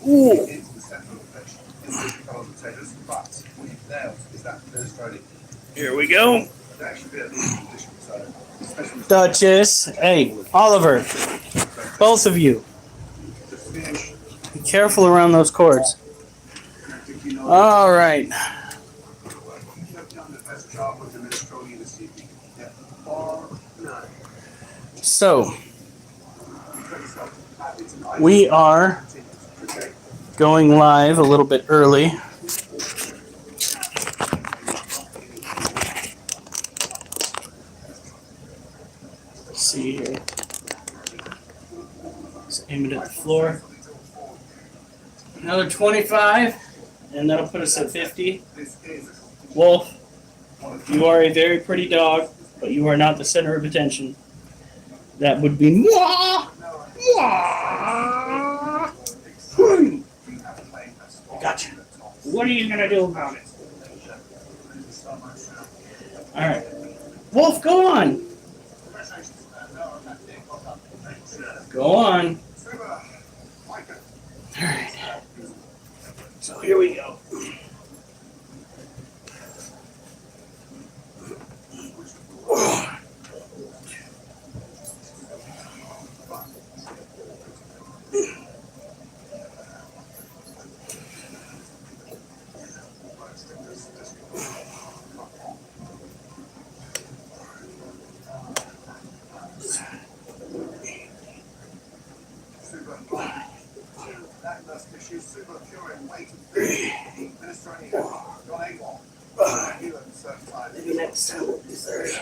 Ooh. Here we go. Duchess. Hey, Oliver. Both of you. Be careful around those cords. All right. So, we are going live a little bit early. Let's see here. Let's aim it at the floor. Another 25, and that'll put us at 50. Wolf, you are a very pretty dog, but you are not the center of attention. That would be mwah, mwah. Gotcha. What are you gonna do about it? All right, Wolf, go on. Go on. All right. So here we go. Maybe next time we'll do 30.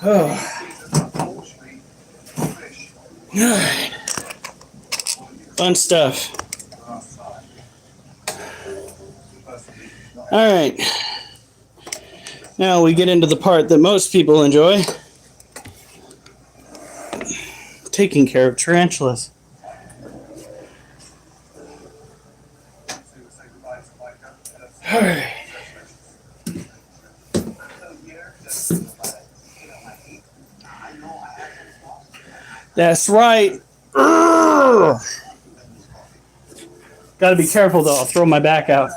Oh. Alright. Fun stuff. Alright. Now we get into the part that most people enjoy. Taking care of tarantulas. Alright. That's right. Got to be careful though, I'll throw my back out.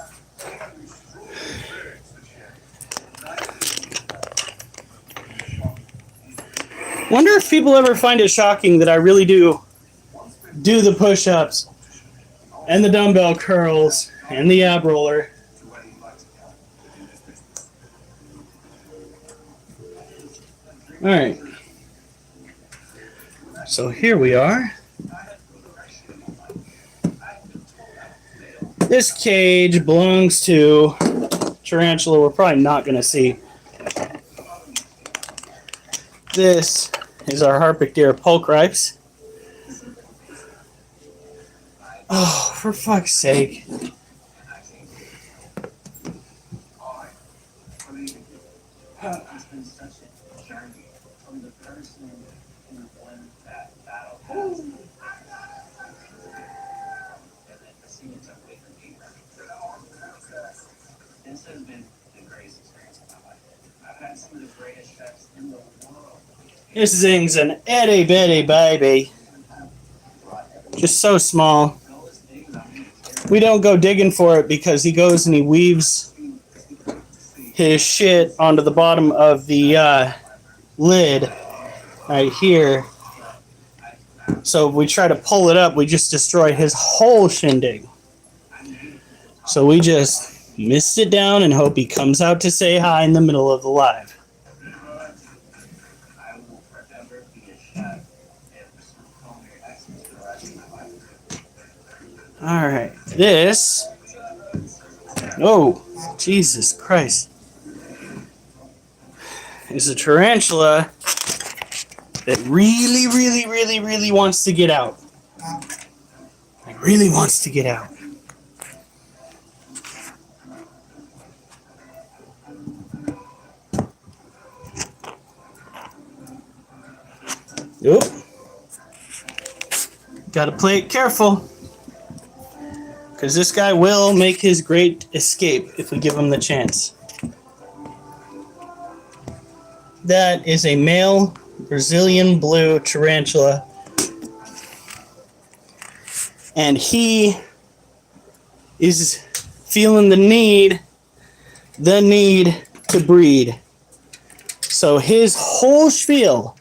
Wonder if people ever find it shocking that I really do the push-ups and the dumbbell curls and the ab roller. All right. So here we are. This cage belongs to tarantula we're probably not going to see. This is our Harpic deer pulchripes. Oh, for fuck's sake. This has been the greatest experience of my life. I've had some of the greatest chefs in the world. This thing's an itty bitty baby. Just so small. We don't go digging for it because he goes and he weaves his shit onto the bottom of the lid right here. So if we try to pull it up, we just destroy his whole shindig. So we just mist it down and hope he comes out to say hi in the middle of the live. Alright, this... Oh, Jesus Christ. Is a tarantula that really wants to get out. It really wants to get out. Oop. Gotta play it careful. Because this guy will make his great escape if we give him the chance. That is a male Brazilian blue tarantula and he is feeling the need to breed. So his whole spiel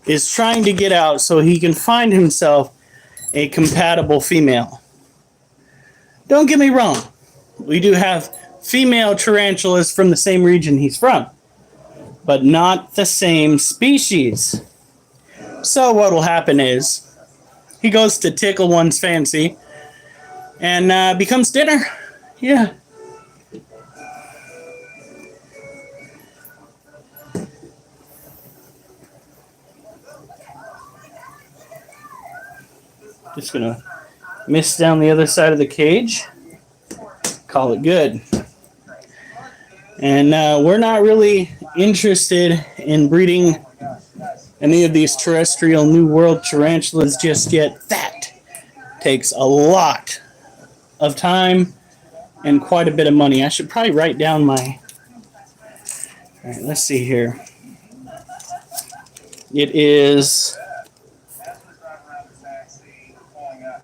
is trying to get out so he can find himself a compatible female. Don't get me wrong, we do have female tarantulas from the same region he's from, but not the same species. So what will happen is he goes to tickle one's fancy and becomes dinner. Yeah. Just gonna mist down the other side of the cage. Call it good. And we're not really interested in breeding any of these terrestrial New World tarantulas just yet. That takes a lot of time and quite a bit of money. I should probably write down my... Alright, let's see here. It is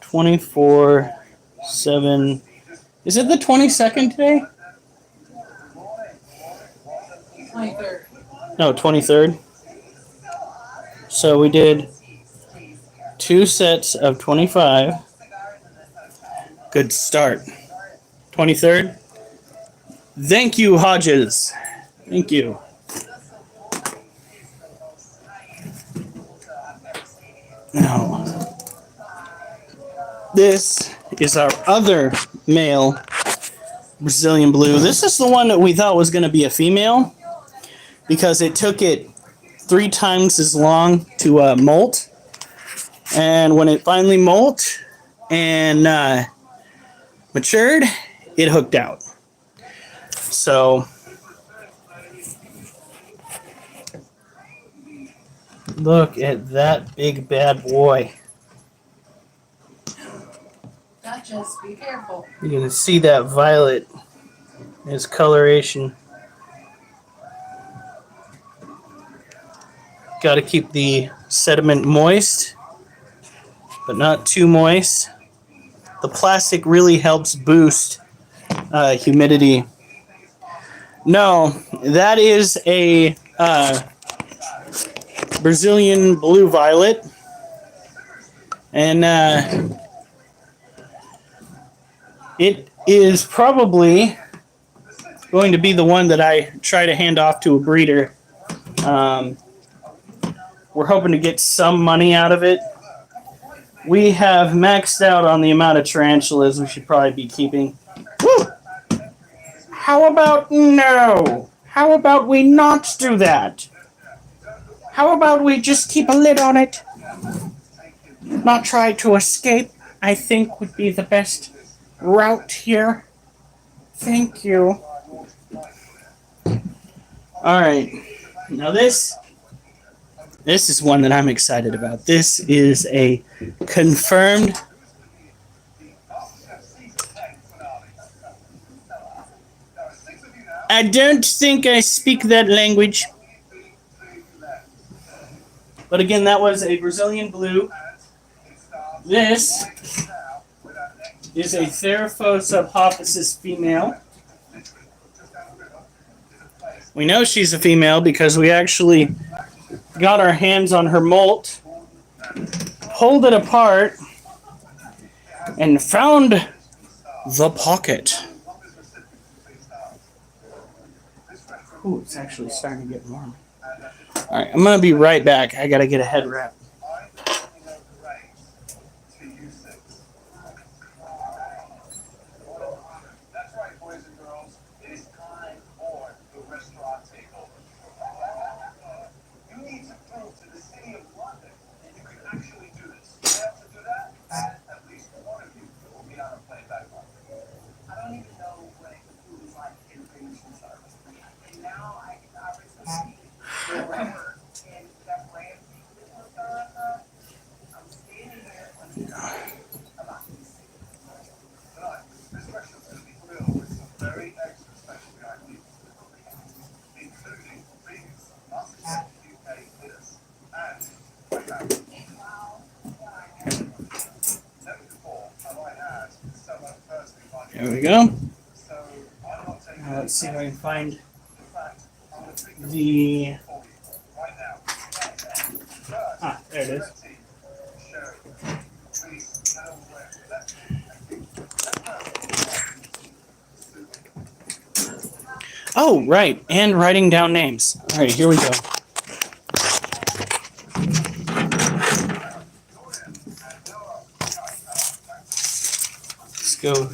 24/7. Is it the 22nd today? 23rd. No, 23rd. So we did 2 sets of 25. Good start. 23rd. Thank you, Hodges. Thank you. Now, this is our other male Brazilian blue. This is the one that we thought was going to be a female because it took it 3 times as long to molt. And when it finally molt and matured, it hooked out. So, look at that big bad boy. Duchess, be careful. You can see that violet, his coloration. Got to keep the sediment moist, but not too moist. The plastic really helps boost humidity. No, that is a Brazilian blue violet, and it is probably going to be the one that I try to hand off to a breeder. We're hoping to get some money out of it. We have maxed out on the amount of tarantulas we should probably be keeping. Woo! How about no? How about we not do that? How about we just keep a lid on it? Not try to escape, I think would be the best route here. Thank you. Alright. Now this is one that I'm excited about. This is a confirmed I don't think I speak that language. But again, that was a Brazilian blue. This is a Theraphosa apophysis female. We know she's a female because we actually got our hands on her molt, pulled it apart, and found the pocket. Ooh, it's actually starting to get warm. Alright, I'm going to be right back. I got to get a head wrap. There we go. Now let's see if I can find the... Ah, there it is. Oh, right, and writing down names. All right, here we go. Let's go.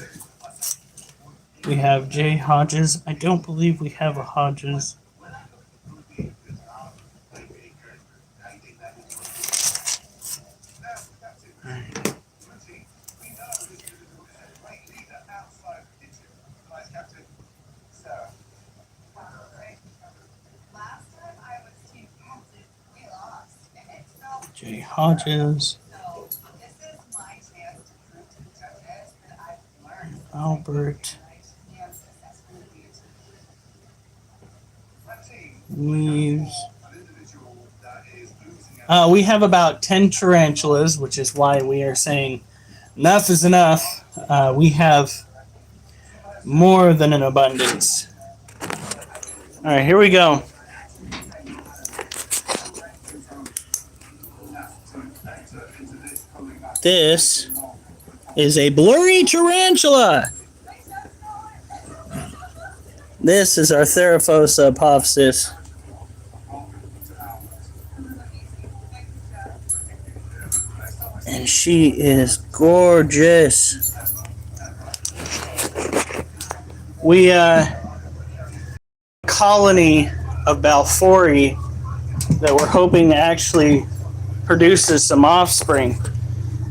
We have Jay Hodges. I don't believe we have a Hodges. Jay Hodges. Albert. Weaves. We have about 10 tarantulas, which is why we are saying enough is enough. We have more than an abundance. All right, here we go. This is a blurry tarantula. This is our Theraphosa apophysis. And she is gorgeous. We colony of Balfouri that we're hoping to actually produces some offspring.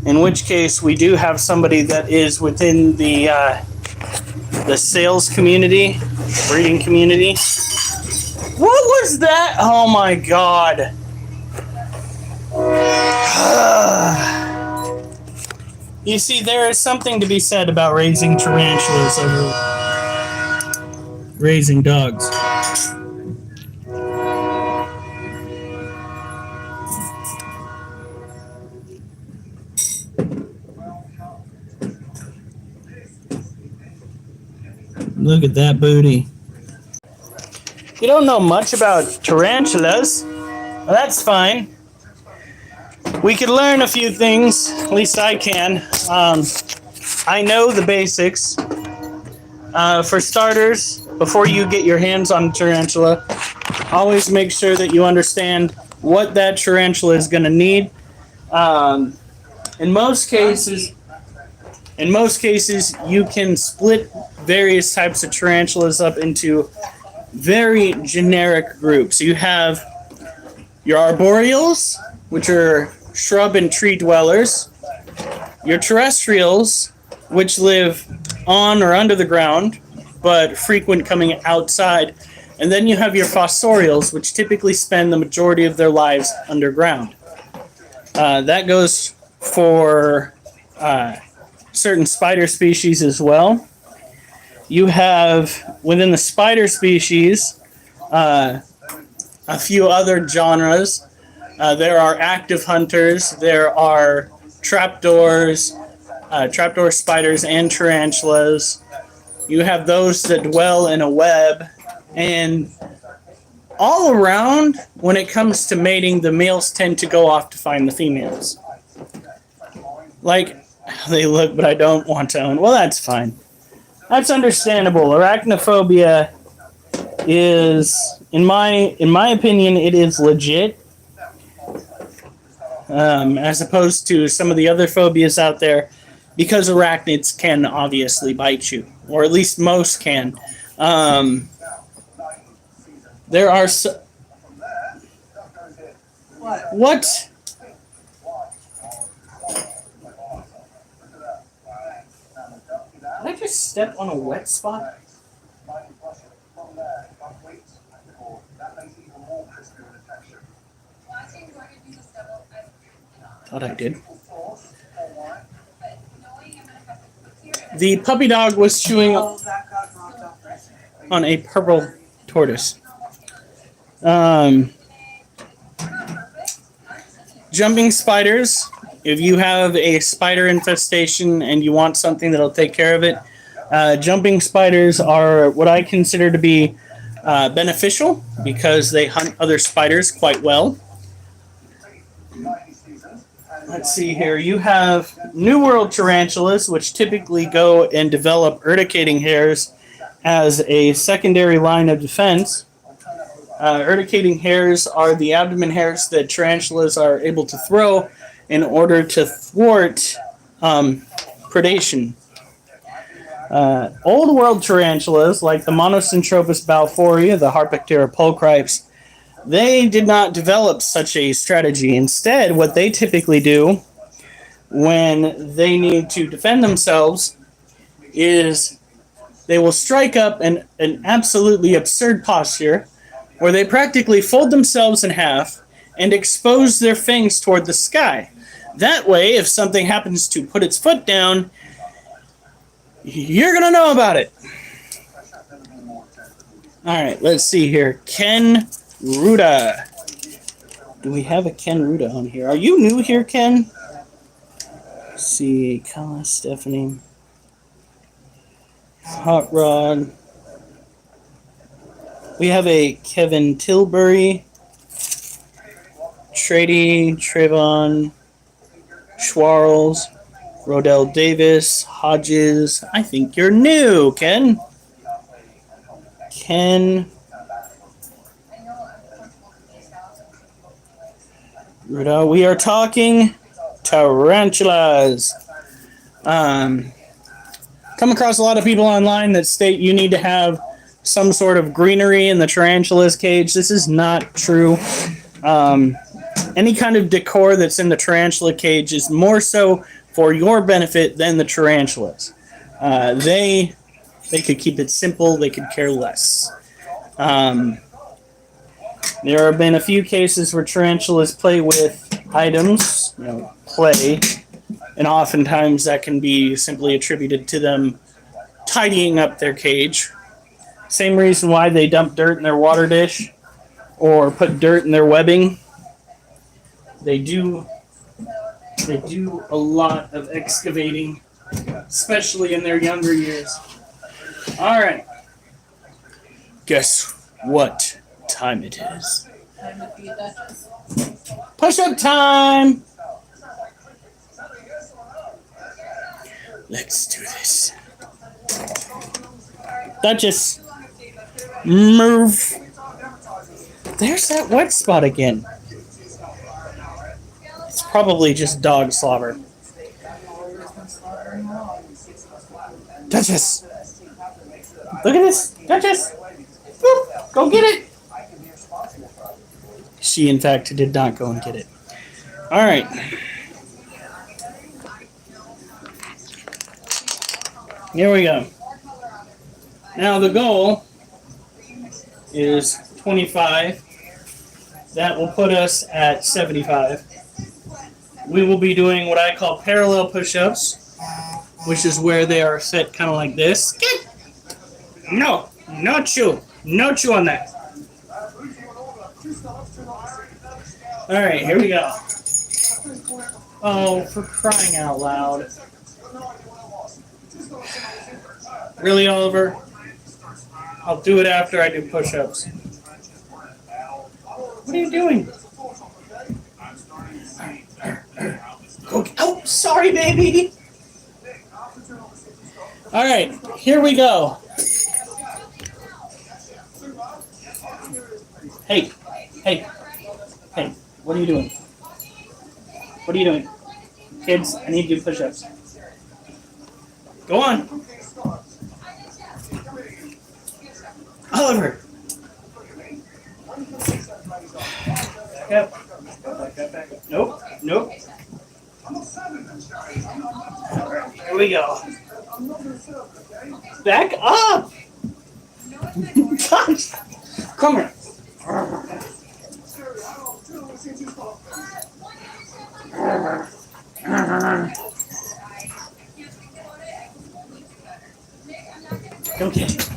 In which case, we do have somebody that is within the sales community, the breeding community. What was that? Oh my God. You see, there is something to be said about raising tarantulas over raising dogs. Look at that booty. You don't know much about tarantulas. Well, that's fine. We could learn a few things. At least I can. I know the basics. For starters, before you get your hands on a tarantula, always make sure that you understand what that tarantula is going to need. In most cases, you can split various types of tarantulas up into very generic groups. You have your arboreals, which are shrub and tree dwellers. Your terrestrials, which live on or under the ground, but frequent coming outside. And then you have your fossorials, which typically spend the majority of their lives underground. That goes for certain spider species as well. You have, within the spider species, a few other genres. There are active hunters, there are trapdoors, trapdoor spiders and tarantulas. You have those that dwell in a web. And all around, when it comes to mating, the males tend to go off to find the females. Like, they look, but I don't want to own. Well, that's fine. That's understandable. Arachnophobia is, in my opinion, it is legit. As opposed to some of the other phobias out there, because arachnids can obviously bite you, or at least most can. There are what? Did I just step on a wet spot? Thought I did. The puppy dog was chewing on a purple tortoise. Jumping spiders. If you have a spider infestation and you want something that'll take care of it, Jumping spiders are what I consider to be beneficial because they hunt other spiders quite well. Let's see here. You have New World tarantulas, which typically go and develop urticating hairs as a secondary line of defense. Urticating hairs are the abdomen hairs that tarantulas are able to throw in order to thwart predation. Old world tarantulas, like the Monocentropas balfouri, the Harpactira pulchripes, they did not develop such a strategy. Instead, what they typically do when they need to defend themselves is they will strike up an absolutely absurd posture where they practically fold themselves in half and expose their fangs toward the sky. That way, if something happens to put its foot down, you're going to know about it. All right, let's see here. Ken Ruda. Do we have a Ken Ruda on here? Are you new here, Ken? Let's see. Kala, Stephanie. Hot Rod. We have a Kevin Tilbury. Trady, Trayvon, Schwarles, Rodell Davis, Hodges. I think you're new, Ken. Ken. Ruda, we are talking tarantulas. Come across a lot of people online that state you need to have some sort of greenery in the tarantula's cage. This is not true. Any kind of decor that's in the tarantula cage is more so for your benefit than the tarantulas. They could keep it simple. They could care less. There have been a few cases where tarantulas play with items, play, and oftentimes that can be simply attributed to them tidying up their cage. Same reason why they dump dirt in their water dish or put dirt in their webbing. They do a lot of excavating, especially in their younger years. All right. Guess what time it is? Time to be a Duchess. Push-up time! Let's do this. Duchess, move. There's that wet spot again. It's probably just dog slobber. Duchess! Look at this! Duchess! Woo! Go get it! She, in fact, did not go and get it. Alright. Here we go. Now the goal is 25. That will put us at 75. We will be doing what I call parallel push-ups, which is where they are set kind of like this. No, no chew. No chew on that. All right, here we go. Oh, for crying out loud. Really, Oliver? I'll do it after I do push-ups. What are you doing? Oh, sorry, baby. All right, here we go. Hey, hey, hey, what are you doing? What are you doing? Kids, I need to do push-ups. Go on. Oliver. Back up. Back up, back up. Nope, nope. All right, here we go. Back up. Gosh. Come here. Don't get it.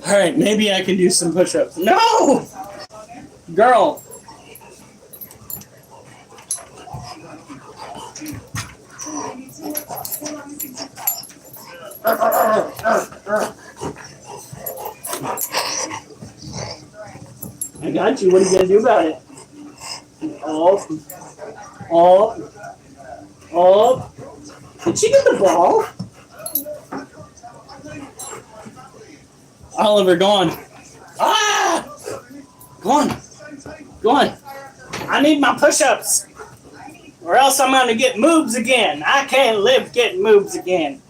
All right, maybe I can do some push-ups. No! Girl. I got you. What are you gonna do about it? Oh, oh, oh. Did she get the ball? Oliver, go on. Ah! Go on. Go on. I need my push-ups. Or else I'm gonna get moves again. I can't live getting moves again.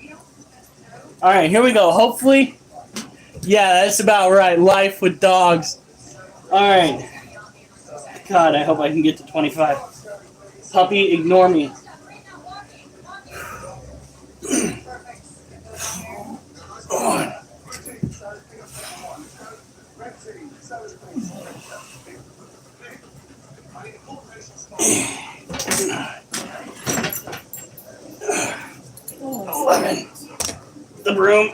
Alright, here we go. Hopefully. Yeah, that's about right. Life with dogs. Alright. God, I hope I can get to 25. Puppy, ignore me. Lemon. The broom.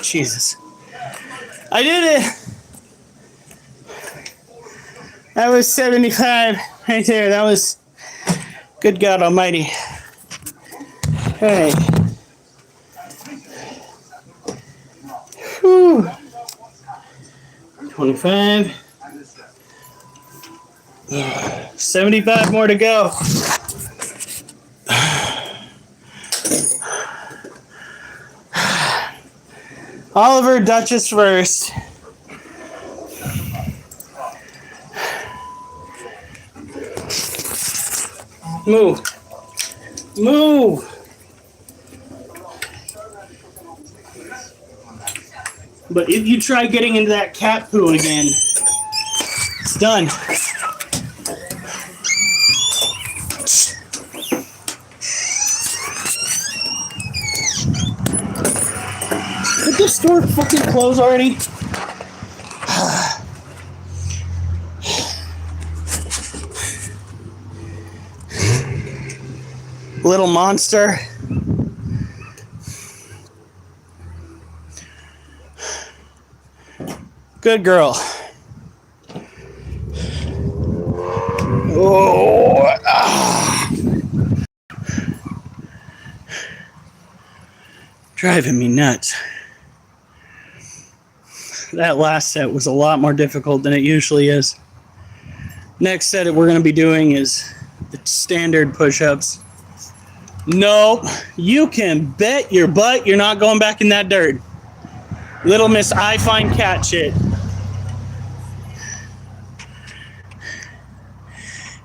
Jesus. I did it. That was 75 right there. That was good God Almighty. Hey. Whew. 25. 75 more to go. Oliver, Duchess first. Move. Move. But if you try getting into that cat poo again, it's done. Did this store fucking close already? Little monster. Good girl. Oh, driving me nuts. That last set was a lot more difficult than it usually is. Next set that we're going to be doing is the standard push-ups. Nope, you can bet your butt you're not going back in that dirt. Little Miss I Find Cat shit.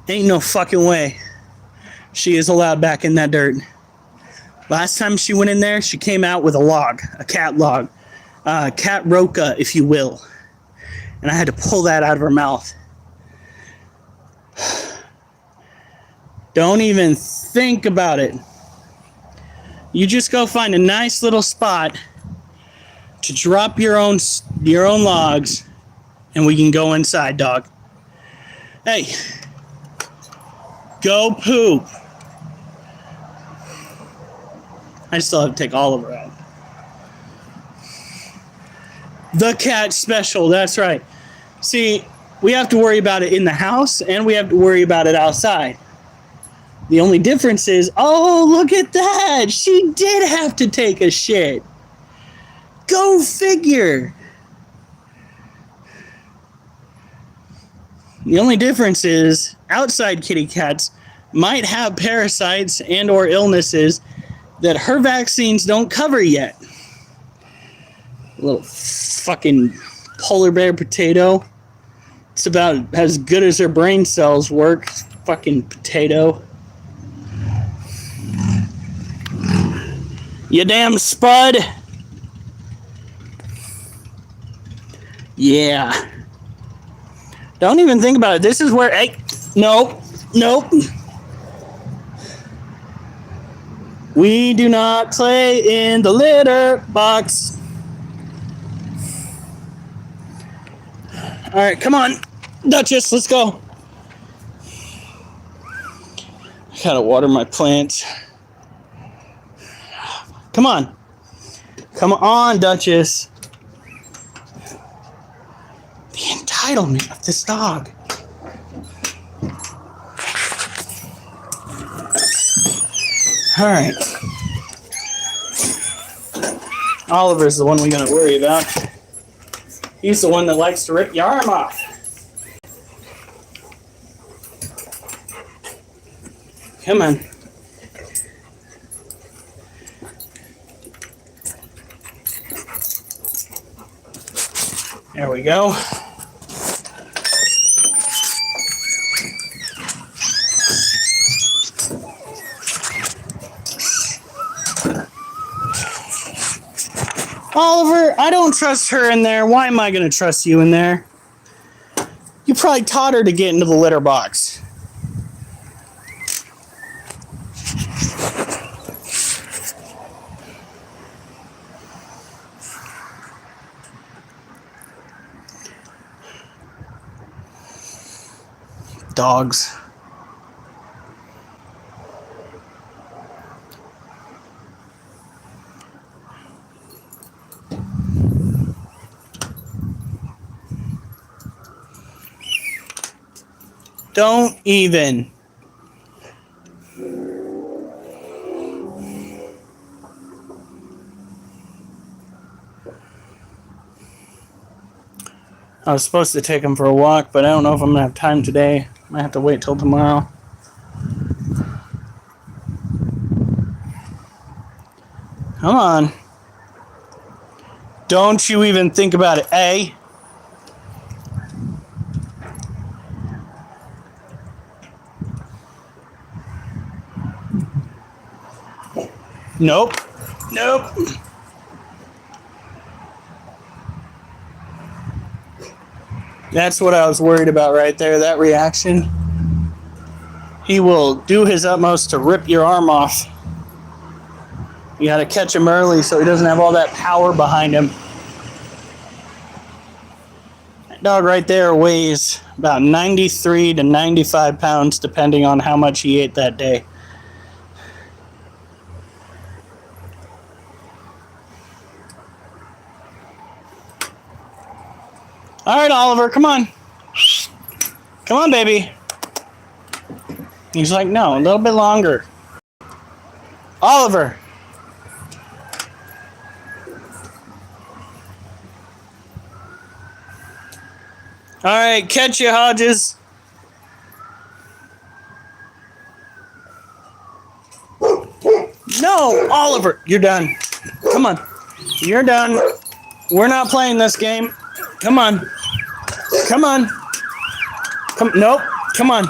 Ain't no fucking way she is allowed back in that dirt. Last time she went in there, she came out with a log, a cat log. Cat roca, if you will. And I had to pull that out of her mouth. Don't even think about it. You just go find a nice little spot to drop your own logs, and we can go inside, dog. Hey, go poop. I still have to take Oliver out. The cat special, that's right. See, we have to worry about it in the house, and we have to worry about it outside. The only difference is, oh, look at that. She did have to take a shit. Go figure. The only difference is outside kitty cats might have parasites and or illnesses that her vaccines don't cover yet. Little fucking polar bear potato. It's about as good as her brain cells work. Fucking potato. You damn spud. Yeah. Don't even think about it. This is where... Hey, nope. Nope. We do not play in the litter box. All right, come on. Duchess, let's go. I gotta water my plants. Come on. Come on, Duchess. The entitlement of this dog. All right. Oliver's the one we gotta worry about. He's the one that likes to rip your arm off. Come on. There we go. Oliver, I don't trust her in there. Why am I going to trust you in there? You probably taught her to get into the litter box. Dogs. Don't even. I was supposed to take him for a walk, but I don't know if I'm going to have time today. I might have to wait till tomorrow. Come on. Don't you even think about it, eh? Nope. Nope. That's what I was worried about right there, that reaction. He will do his utmost to rip your arm off. You got to catch him early so he doesn't have all that power behind him. That dog right there weighs about 93 to 95 pounds depending on how much he ate that day. All right, Oliver, come on. Come on, baby. He's like, no, a little bit longer. Oliver. All right, catch you, Hodges. No, Oliver, you're done. Come on. You're done. We're not playing this game. Come on. Come on. Come. Nope. Come on.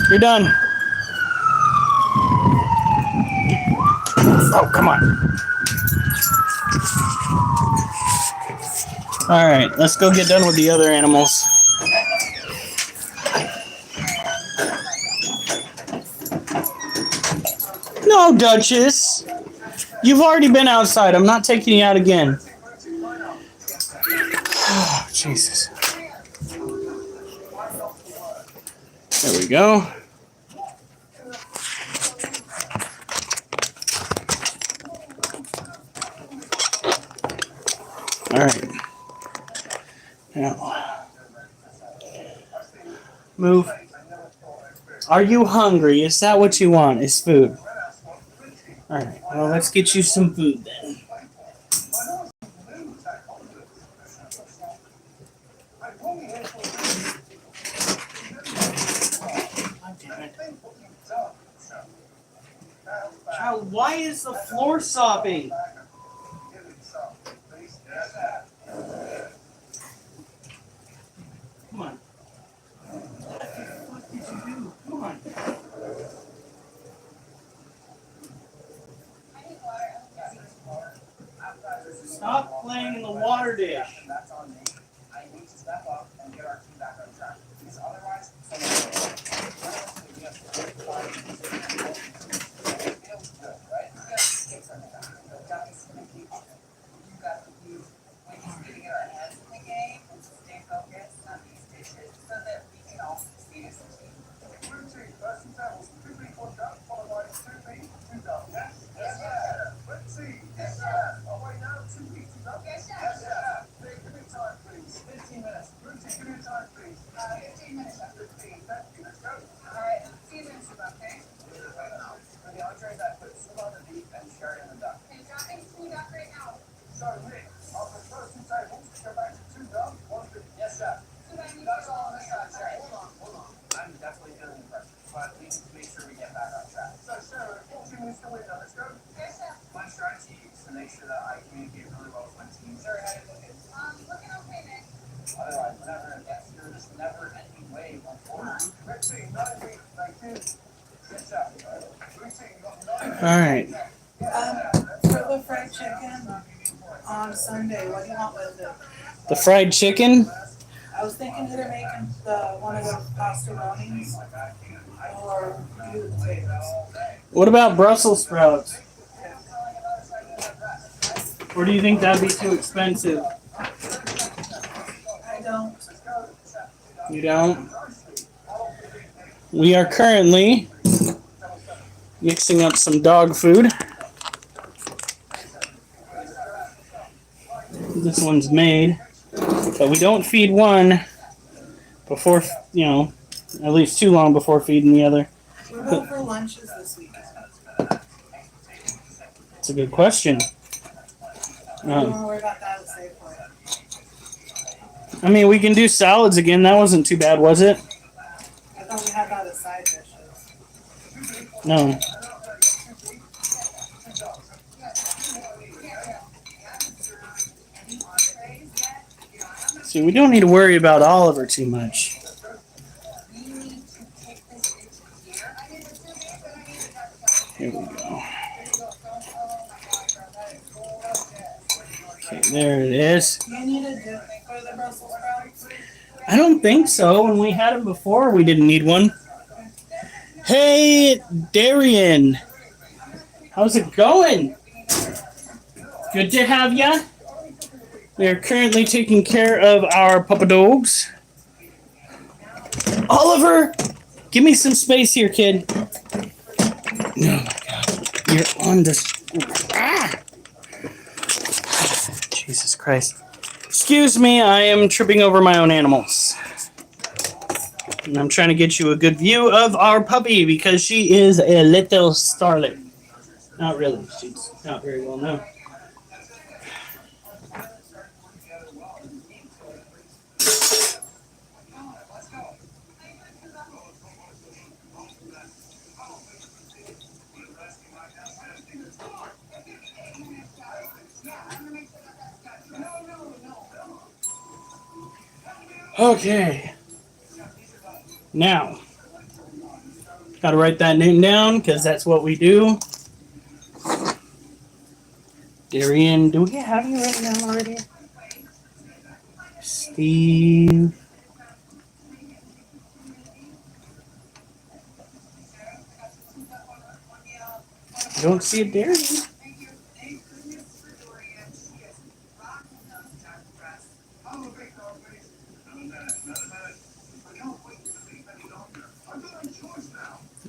You're done. Oh, come on. All right, let's go get done with the other animals. No, Duchess. You've already been outside. I'm not taking you out again. Oh, Jesus. There we go. All right. Now, move. Are you hungry? Is that what you want? Is food? All right. Well, let's get you some food then. Child, why is the floor sopping? Come on. What did you do? Come on. Stop playing in the water dish. need to step up and get our team back on track. Because otherwise, it feels good, right? We've got this in the future. You've got to use when he's getting our heads in the game and stay focused on these dishes so that we can all succeed as a team. Routine, first and tables, 2 feet, 1 down, followed by 2 feet, 2 down. Yes, yes, sir. Let's see. Yes, sir. Oh, wait, now 2 feet, 2 down. Yes, sir. Yes, sir. Give me time, please. 15 minutes. Routine, give me time, please. 15 minutes. 15. Thank you. Let's go. All right. 15 minutes, okay? For the entrees, I put some on the beef and share in the duck. Okay, dropping 2 duck right now. So, Nick, I'll put first 2 tables, go back to 2 down, 1 beef. Yes, sir. That's all on this side, sir. Hold on. I'm definitely feeling the pressure, but we need to make sure we get back on track. So, Sarah, 14 minutes to wait now. Let's go. Yes, sir. My strategy is to make sure that I communicate really well with my team. Sarah, how do you look? Looking okay, Nick. Otherwise, whenever it gets through this never-ending wave of order. Routine, 9 feet, thank you. Yes, sir. Routine, you got 9 feet. All right. For the fried chicken on Sunday, what do you want with it? The fried chicken. I was thinking either making one of those pasta rollings or do the potatoes. What about Brussels sprouts? Or do you think that'd be too expensive? I don't. You don't? We are currently mixing up some dog food. This one's made, but we don't feed one before, at least too long before feeding the other. What about for lunches this weekend? It's a good question. Don't worry about that. Save for it. I mean, we can do salads again. That wasn't too bad, was it? I thought we had that as side dishes. No. See, we don't need to worry about Oliver too much. Here we go. Okay, there it is. Do you need a dip for the Brussels sprouts? I don't think so. When we had them before, we didn't need one. Hey, Darian. How's it going? Good to have ya. We are currently taking care of our puppy dogs. Oliver, give me some space here, kid. Oh my God, you're on the. Ah! Jesus Christ. Excuse me, I am tripping over my own animals. And I'm trying to get you a good view of our puppy because she is a little starlet. Not really, she's not very well known. Okay. Now, gotta write that name down because that's what we do. Darian, do we have you written down already? Steve. I don't see a Darian.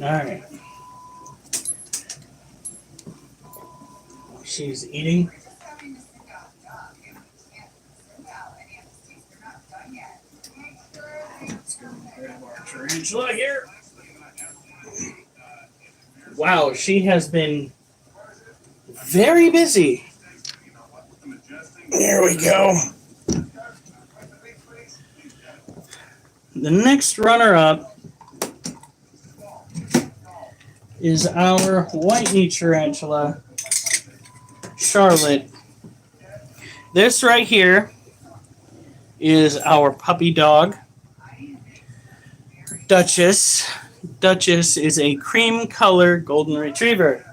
All right. She's eating. Let's go grab our tarantula here. Wow, she has been very busy. There we go. The next runner-up is our white knee tarantula, Charlotte. This right here is our puppy dog, Duchess. Duchess is a cream-colored golden retriever.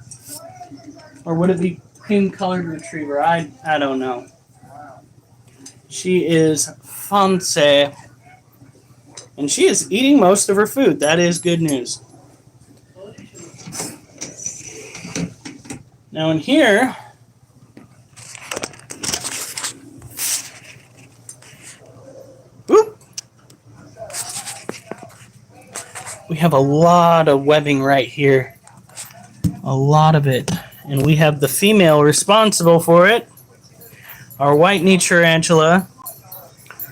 Or would it be cream-colored retriever? I don't know. She is fancy. And she is eating most of her food. That is good news. Now in here, whoop, we have a lot of webbing right here. A lot of it. And we have the female responsible for it. Our white knee tarantula,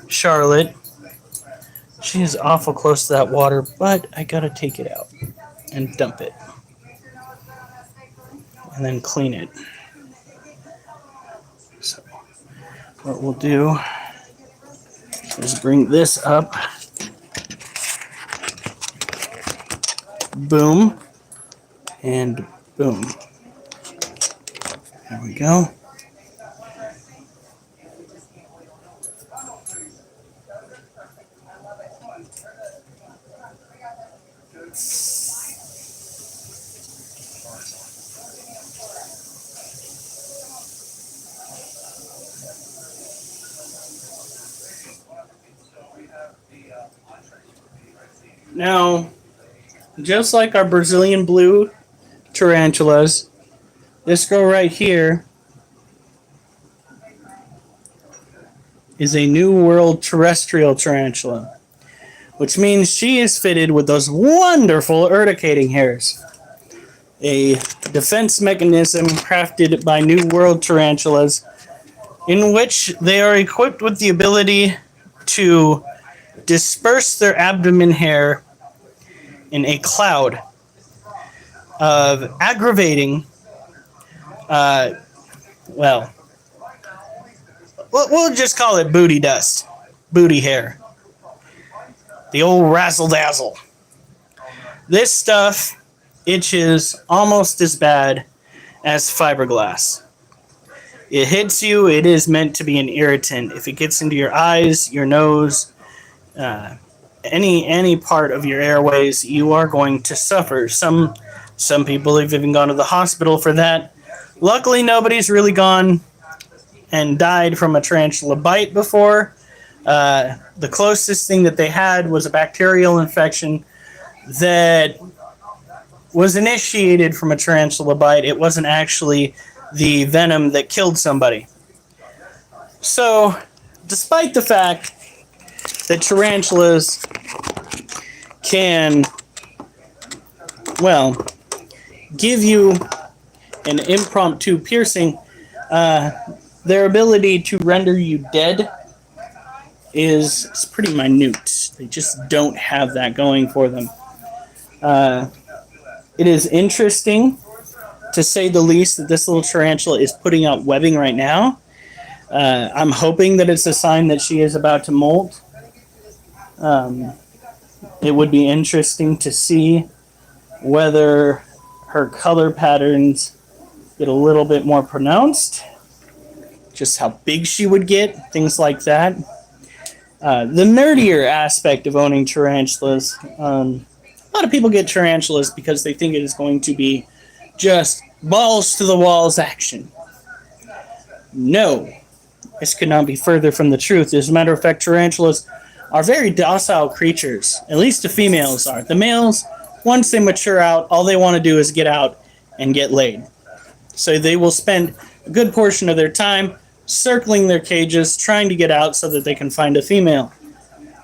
Charlotte. She is awful close to that water, but I gotta take it out and dump it. And then clean it. So what we'll do is bring this up. Boom. And boom. There we go. Now, just like our Brazilian blue tarantulas, this girl right here is a New World terrestrial tarantula, which means she is fitted with those wonderful urticating hairs, a defense mechanism crafted by New World tarantulas in which they are equipped with the ability to disperse their abdomen hair in a cloud of aggravating, we'll just call it booty dust, booty hair, the old razzle dazzle. This stuff itches almost as bad as fiberglass. It hits you, it is meant to be an irritant. If it gets into your eyes, your nose, any part of your airways, you are going to suffer. Some people have even gone to the hospital for that. Luckily, nobody's really gone and died from a tarantula bite before. The closest thing that they had was a bacterial infection that was initiated from a tarantula bite. It wasn't actually the venom that killed somebody. So, despite the fact that tarantulas can, give you an impromptu piercing, their ability to render you dead is pretty minute. They just don't have that going for them. It is interesting, to say the least, that this little tarantula is putting out webbing right now. I'm hoping that it's a sign that she is about to molt. It would be interesting to see whether her color patterns get a little bit more pronounced, just how big she would get, things like that. The nerdier aspect of owning tarantulas, a lot of people get tarantulas because they think it is going to be just balls to the walls action. No, this could not be further from the truth. As a matter of fact, tarantulas are very docile creatures. At least the females are. The males, once they mature out, all they want to do is get out and get laid. So they will spend a good portion of their time circling their cages, trying to get out so that they can find a female.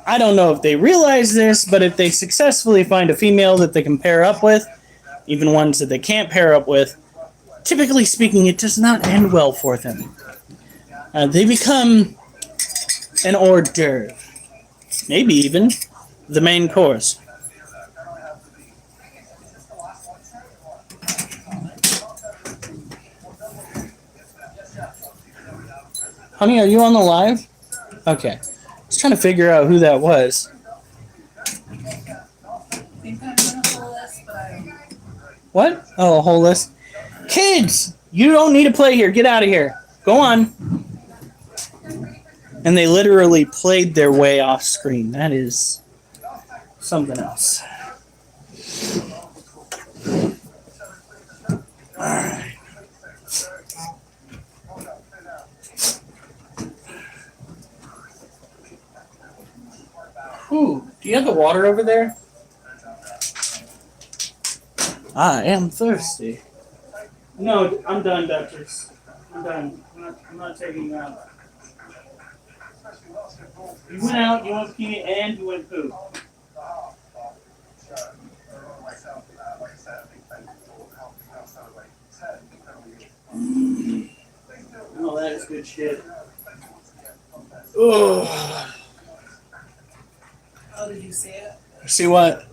I don't know if they realize this, but if they successfully find a female that they can pair up with, even ones that they can't pair up with, typically speaking, it does not end well for them. They become an hors d'oeuvre. Maybe even the main course. Honey, are you on the live? Okay. I was trying to figure out who that was. What? Oh, a whole list. Kids! You don't need to play here. Get out of here. Go on. And they literally played their way off screen. That is something else. Alright. Ooh, do you have the water over there? I am thirsty. No, I'm done, Duchess. I'm done. I'm not taking you out. You went out, you went pee, and you went poop. Oh, that is good shit. Oh. Oh, did you see it? See what?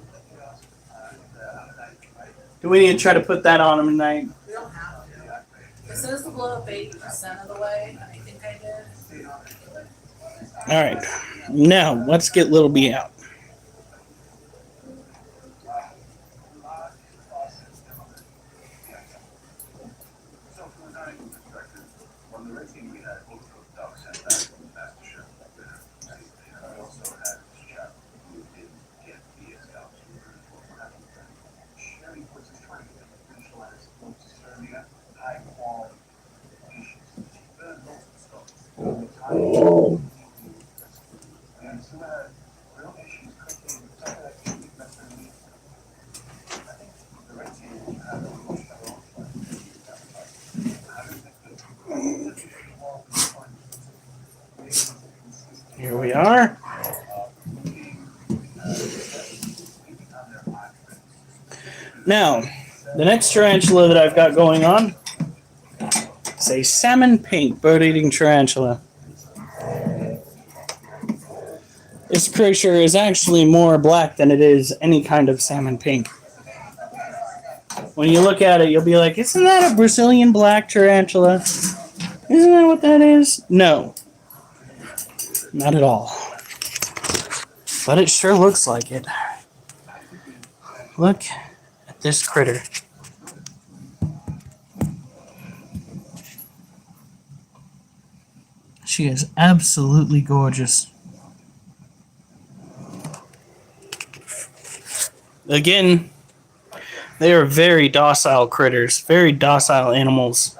Do we need to try to put that on him tonight? We don't have to. It says to blow up 80% of the way, and I think I did. All right. Now, let's get Little B out. Here we are. Now, the next tarantula that I've got going on is a salmon pink bird-eating tarantula. This creature is actually more black than it is any kind of salmon pink. When you look at it, you'll be like, isn't that a Brazilian black tarantula? Isn't that what that is? No. Not at all. But it sure looks like it. Look at this critter. She is absolutely gorgeous. Again, they are very docile critters, very docile animals.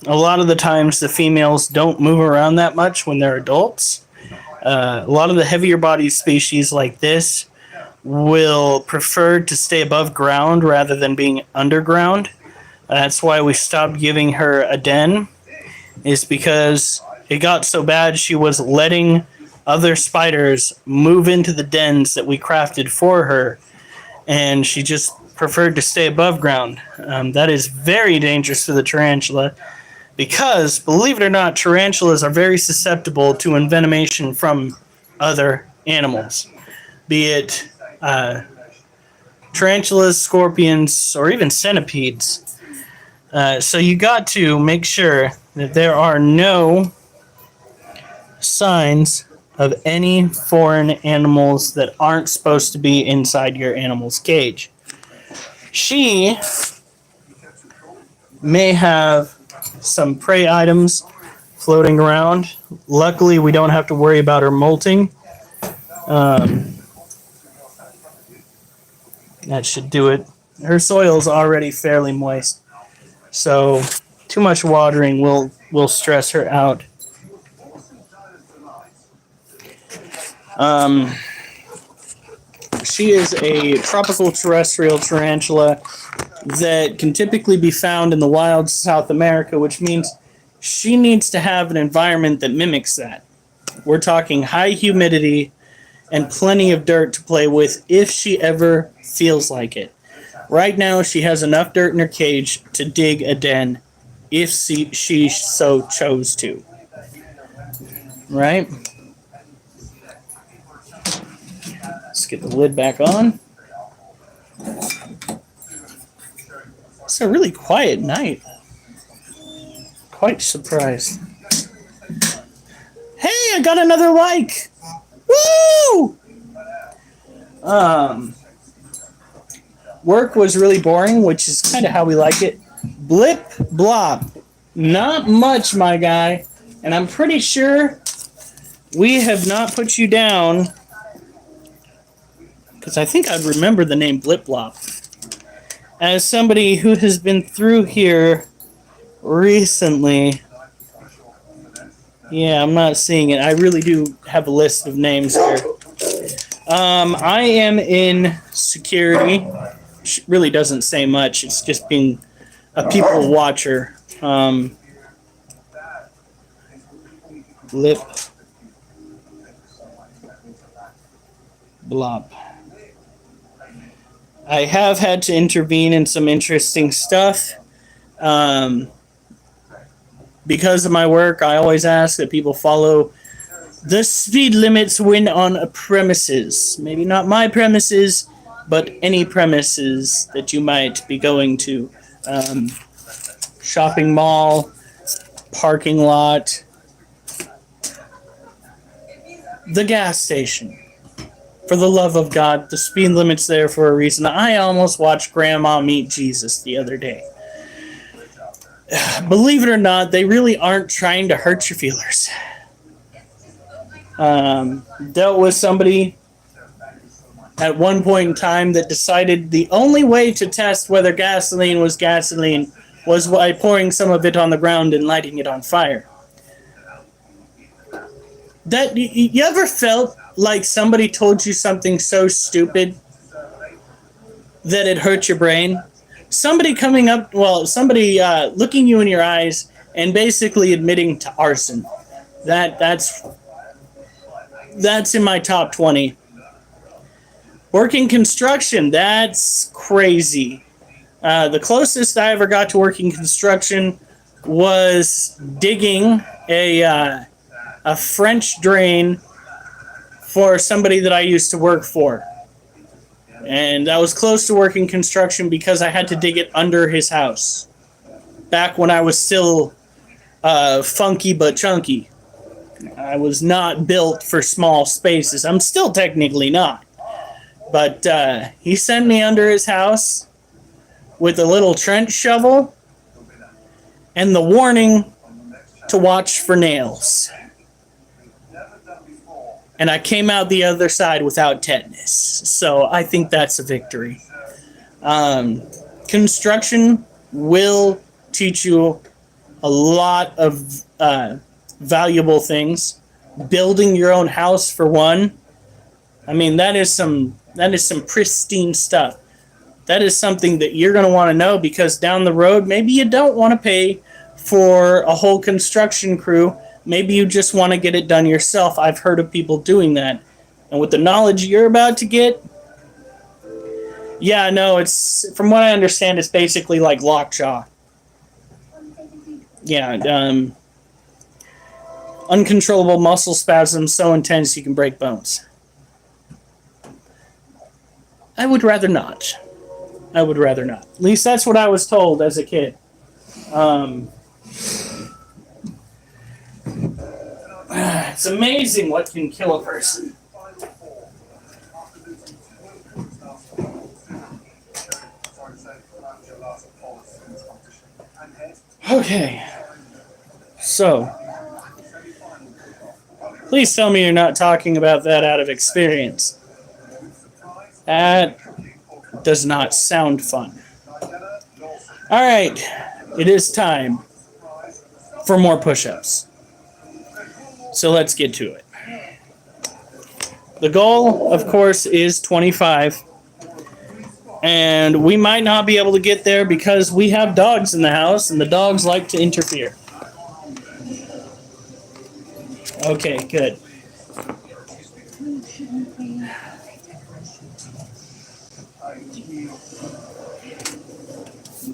A lot of the times the females don't move around that much when they're adults. A lot of the heavier bodied species like this will prefer to stay above ground rather than being underground. That's why we stopped giving her a den, is because it got so bad she was letting other spiders move into the dens that we crafted for her, and she just preferred to stay above ground. That is very dangerous for the tarantula because, believe it or not, tarantulas are very susceptible to envenomation from other animals, be it tarantulas, scorpions, or even centipedes. So you got to make sure that there are no signs of any foreign animals that aren't supposed to be inside your animal's cage. She may have some prey items floating around. Luckily, we don't have to worry about her molting. That should do it. Her soil is already fairly moist, so too much watering will stress her out. She is a tropical terrestrial tarantula that can typically be found in the wild South America, which means she needs to have an environment that mimics that. We're talking high humidity and plenty of dirt to play with if she ever feels like it. Right now, she has enough dirt in her cage to dig a den if she so chose to. Right? Let's get the lid back on. It's a really quiet night. Quite surprised. Hey, I got another like! Woo! Work was really boring, which is kind of how we like it. Blip, blop. Not much, my guy. And I'm pretty sure we have not put you down, because I think I'd remember the name Blip Blop. As somebody who has been through here recently, Yeah, I'm not seeing it. I really do have a list of names here. I am in security. Which really doesn't say much. It's just being a people watcher. Lip blop. I have had to intervene in some interesting stuff. Because of my work, I always ask that people follow the speed limits when on a premises. Maybe not my premises, but any premises that you might be going to. Shopping mall, parking lot, the gas station. For the love of God, the speed limit's there for a reason. I almost watched Grandma meet Jesus the other day. Believe it or not, they really aren't trying to hurt your feelers. Dealt with somebody at one point in time that decided the only way to test whether gasoline was by pouring some of it on the ground and lighting it on fire. That you ever felt like somebody told you something so stupid that it hurt your brain? Somebody looking you in your eyes and basically admitting to arson. That's in my top 20. Working construction, that's crazy. The closest I ever got to working construction was digging a French drain for somebody that I used to work for. And I was close to working construction because I had to dig it under his house. Back when I was still funky but chunky. I was not built for small spaces. I'm still technically not. But he sent me under his house with a little trench shovel and the warning to watch for nails. And I came out the other side without tetanus. So I think that's a victory. Construction will teach you a lot of valuable things. Building your own house, for one. I mean, that is some pristine stuff. That is something that you're going to want to know, because down the road, maybe you don't want to pay for a whole construction crew. Maybe you just want to get it done yourself. I've heard of people doing that. And with the knowledge you're about to get, yeah, no, it's, from what I understand, it's basically like lockjaw. Yeah, uncontrollable muscle spasms so intense you can break bones. I would rather not. At least that's what I was told as a kid. It's amazing what can kill a person. Okay. So, please tell me you're not talking about that out of experience. That does not sound fun. All right. It is time for more push-ups. So let's get to it. The goal, of course, is 25. And we might not be able to get there because we have dogs in the house, and the dogs like to interfere. Okay, good.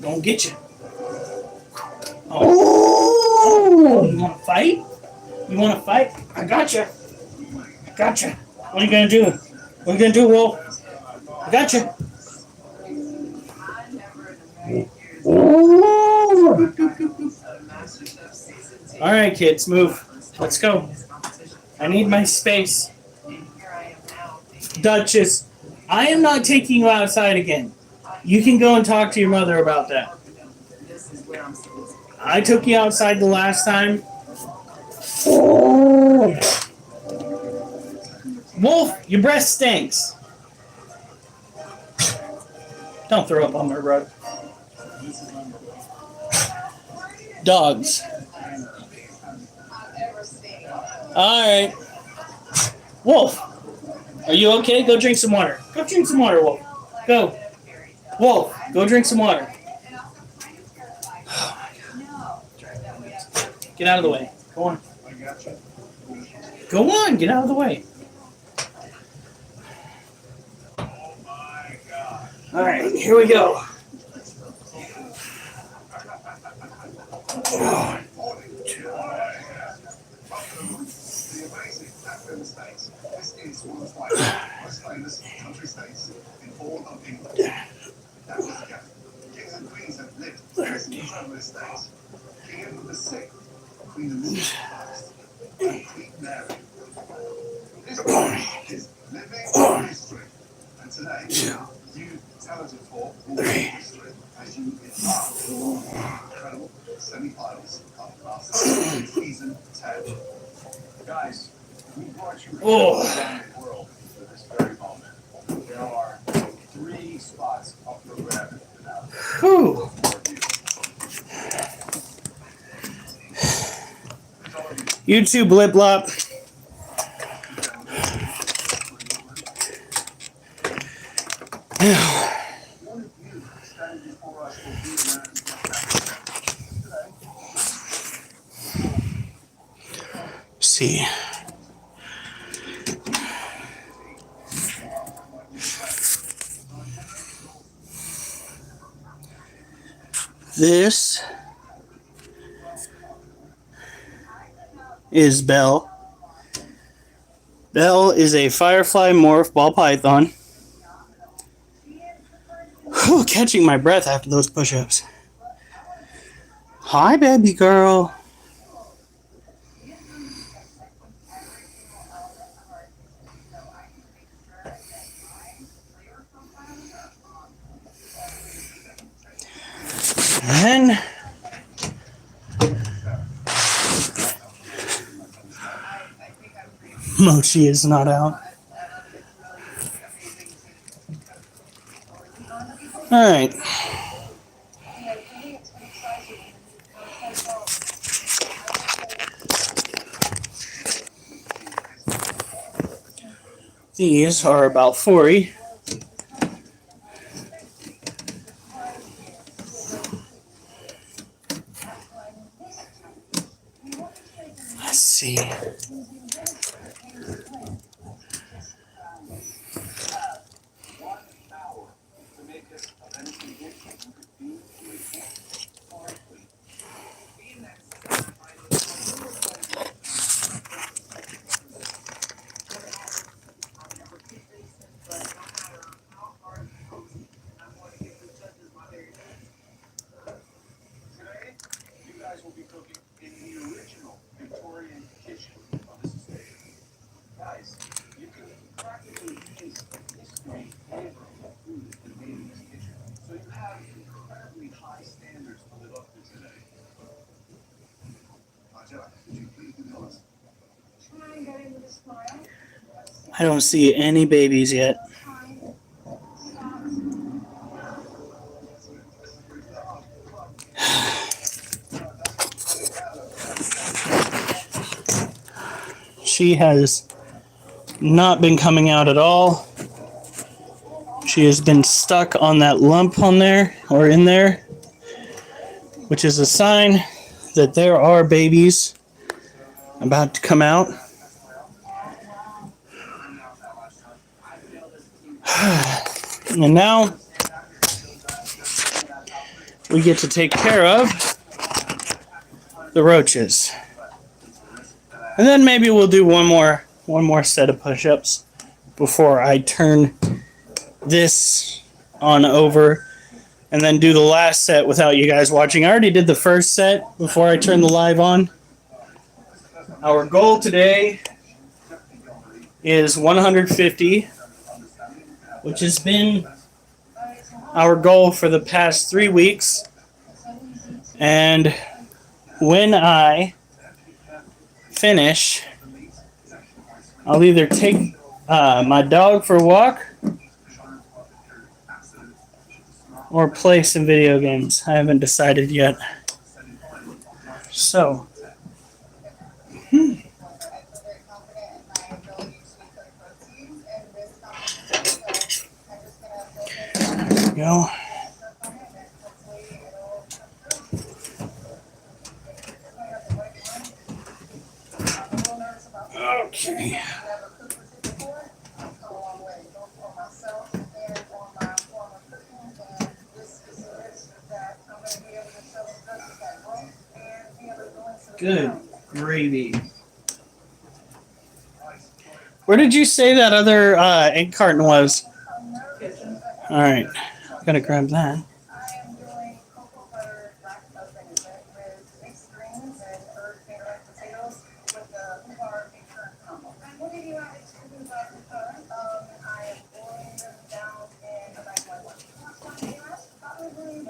Don't get you. Oh, you want to fight? You want to fight? I gotcha. Gotcha. What are you going to do? What are you going to do, Wolf? I gotcha. All right, kids, move. Let's go. I need my space. Duchess, I am not taking you outside again. You can go and talk to your mother about that. I took you outside the last time. Wolf, your breath stinks. Don't throw up on my rug. Dogs. All right. Wolf, are you okay? Go drink some water. Go drink some water, Wolf. Go. Wolf, go drink some water. Get out of the way. Go on. Go on. Get out of the way. All right. Here we go. Guys, we brought you Oh. around the world for this very moment. There are 3 spots up for grabs now. Whew. YouTube blip blop. See. This is Belle. Belle is a firefly morph ball python. Whew, catching my breath after those push-ups. Hi, baby girl. And then Mochi is not out. All right. These are about 40. Let's see. You guys will be cooking in the original Victorian kitchen of this estate. Guys, you can practically taste history flavor of food that's been made in this kitchen. So you have incredibly high standards to live up to today. Angela, could you please tell us? I don't see any babies yet. She has not been coming out at all. She has been stuck on that lump on there or in there, which is a sign that there are babies about to come out. And now we get to take care of the roaches. And then maybe we'll do one more set of push-ups before I turn this on over and then do the last set without you guys watching. I already did the first set before I turned the live on. Our goal today is 150, which has been our goal for the past 3 weeks. And when I finish, I'll either take my dog for a walk or play some video games. I haven't decided yet. So, go. Okay. Good gravy. Where did you say that other egg carton was? Kitchen. All right, gotta grab that.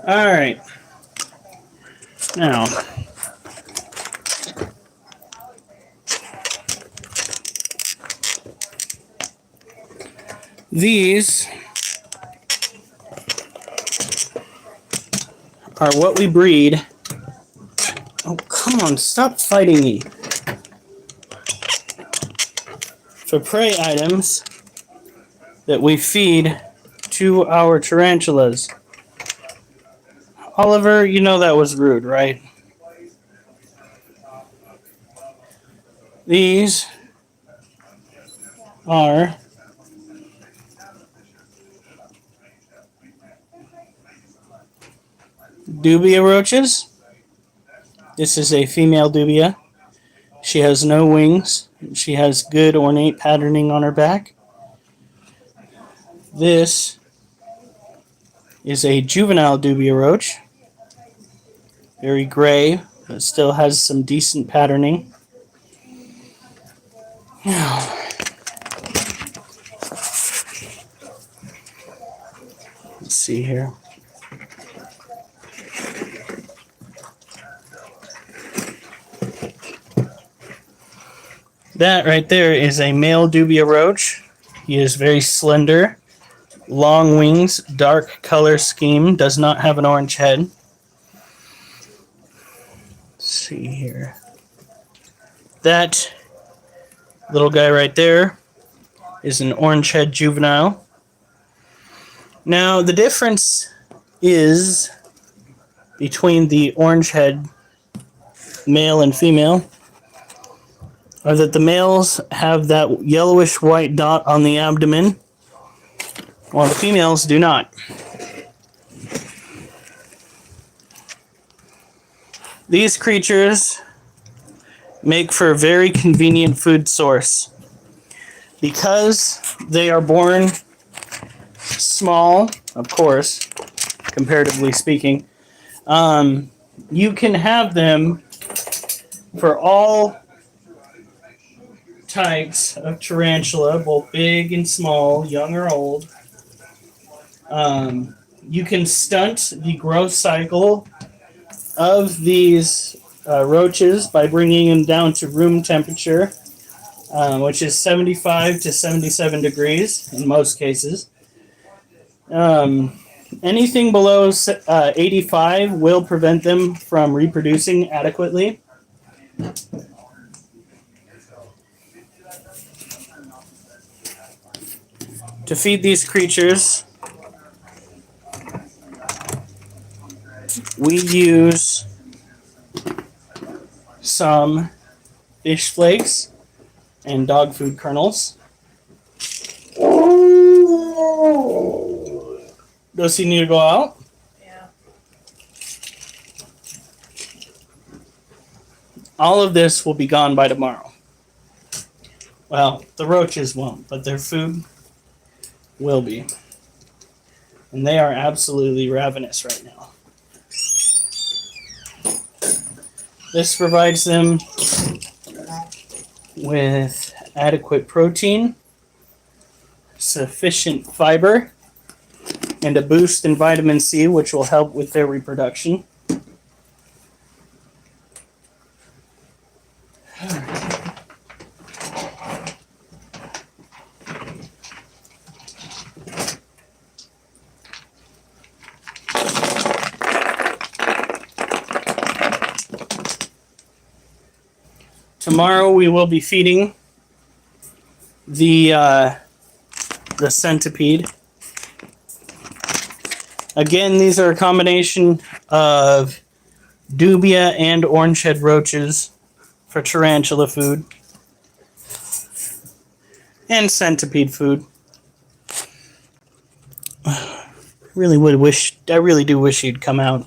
All right. Now, these are what we breed. Oh, come on, stop fighting me. For prey items that we feed to our tarantulas. Oliver, you know that was rude, right? These are dubia roaches. This is a female dubia. She has no wings. She has good ornate patterning on her back. This is a juvenile dubia roach. Very gray, but still has some decent patterning. Now, let's see here. That right there is a male dubia roach. He is very slender, long wings, dark color scheme, does not have an orange head. Let's see here. That little guy right there is an orange head juvenile. Now, the difference is between the orange head male and female are that the males have that yellowish white dot on the abdomen, while the females do not. These creatures make for a very convenient food source. Because they are born small, of course, comparatively speaking, you can have them for all types of tarantula, both big and small, young or old. You can stunt the growth cycle of these roaches by bringing them down to room temperature, which is 75 to 77 degrees in most cases. Anything below 85 will prevent them from reproducing adequately. To feed these creatures, we use some fish flakes and dog food kernels. Does he need to go out? Yeah. All of this will be gone by tomorrow. Well, the roaches won't, but their food will be. And they are absolutely ravenous right now. This provides them with adequate protein, sufficient fiber, and a boost in vitamin C, which will help with their reproduction. Tomorrow we will be feeding the centipede. Again, these are a combination of dubia and orange head roaches for tarantula food. And centipede food. I really do wish you'd come out.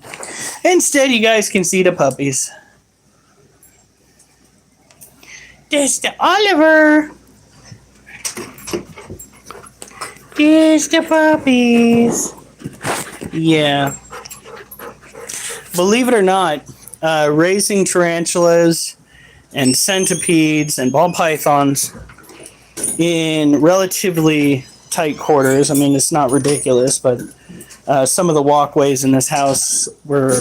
Instead, you guys can see the puppies. There's the Oliver. There's the puppies. Yeah. Believe it or not, raising tarantulas and centipedes and ball pythons in relatively tight quarters. I mean, it's not ridiculous, but some of the walkways in this house were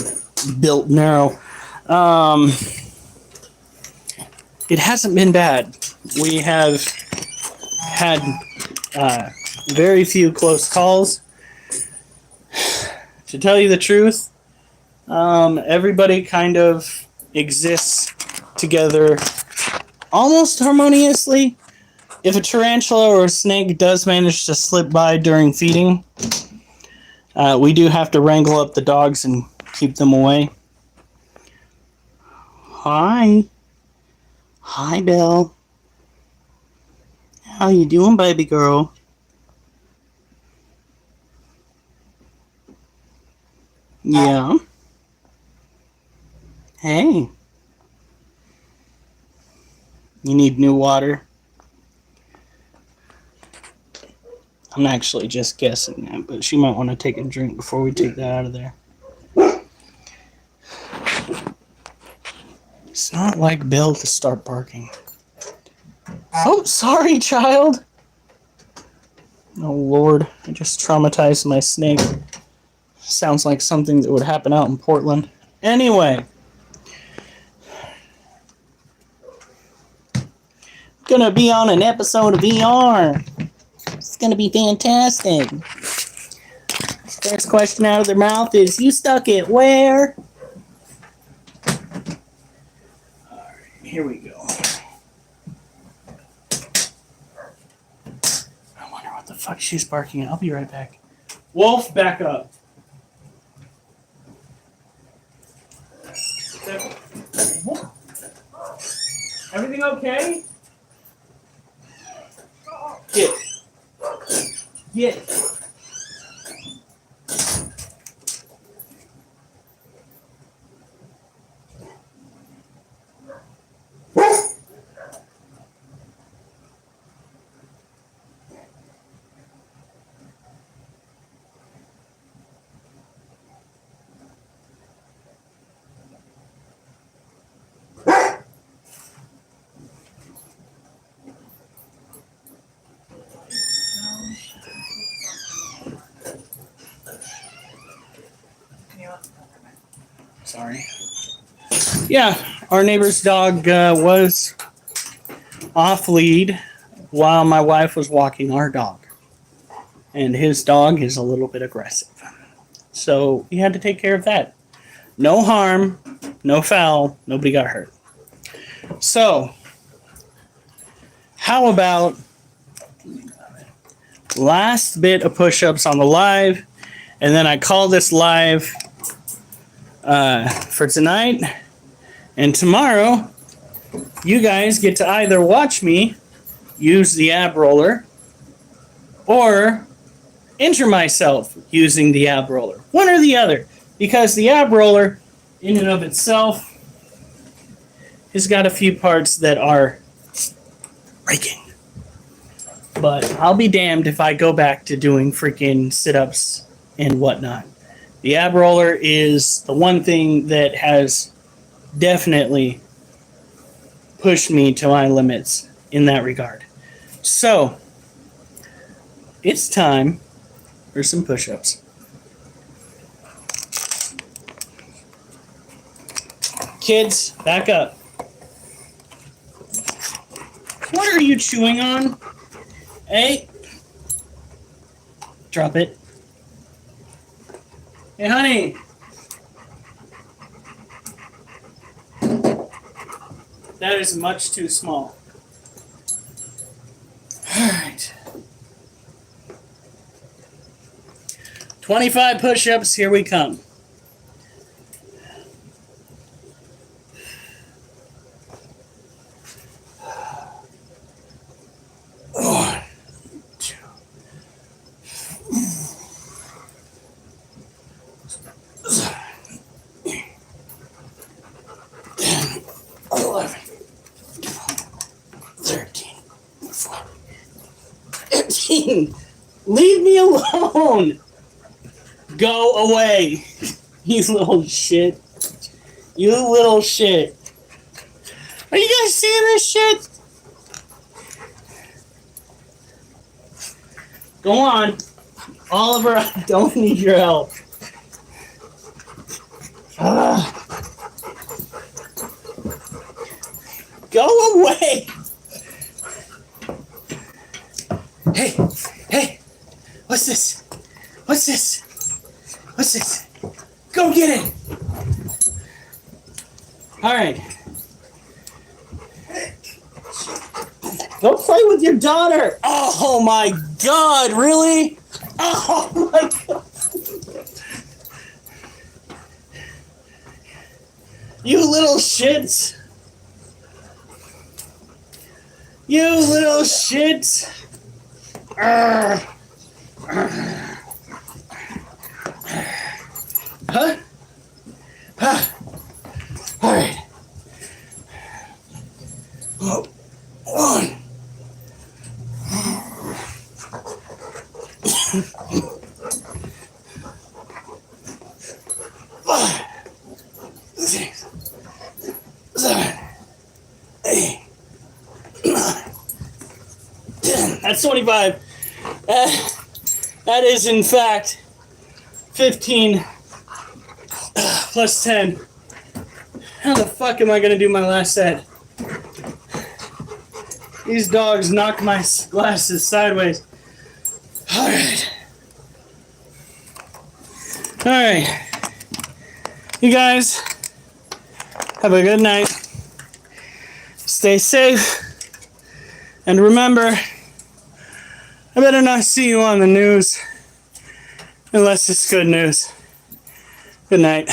built narrow. It hasn't been bad. We have had very few close calls. To tell you the truth, everybody kind of exists together almost harmoniously. If a tarantula or a snake does manage to slip by during feeding, we do have to wrangle up the dogs and keep them away. Hi. Hi, Belle. How you doing, baby girl? Yeah. Hey. You need new water? I'm actually just guessing that, but she might want to take a drink before we take that out of there. It's not like Bill to start barking. Oh, sorry, child. Oh, Lord. I just traumatized my snake. Sounds like something that would happen out in Portland. Anyway. Gonna be on an episode of VR. It's gonna be fantastic. First question out of their mouth is, you stuck it where? Alright, here we go. I wonder what the fuck she's barking at. I'll be right back. Wolf, back up. Everything okay? Get. Get. Sorry. Yeah, our neighbor's dog was off lead while my wife was walking our dog. And his dog is a little bit aggressive. So we had to take care of that. No harm, no foul, nobody got hurt. So, how about last bit of push-ups on the live, and then I call this live for tonight, and tomorrow you guys get to either watch me use the ab roller or injure myself using the ab roller. One or the other, because the ab roller in and of itself has got a few parts that are breaking. But I'll be damned if I go back to doing freaking sit-ups and whatnot. The ab roller is the one thing that has definitely pushed me to my limits in that regard. So, it's time for some push-ups. Kids, back up. What are you chewing on? Hey. Drop it. Hey, honey. That is much too small. All right. 25 push-ups, here we come. One, two, 10, 11, 13, 14, 15. Leave me alone. Go away. You little shit. You little shit. Are you guys seeing this shit? Go on. Oliver, I don't need your help. Go away. Hey. What's this? What's this? What's this? Go get it. All right. Go play with your daughter. Oh my God, really? Oh my God. You little shits. You little shits. Huh? All right. Oh, one. 5, 6, 7, 8, 9, 10. That's 25. That is, in fact, 15 plus 10. How the fuck am I going to do my last set? These dogs knocked my glasses sideways. All right. All right. You guys, have a good night. Stay safe. And remember, I better not see you on the news unless it's good news. Good night.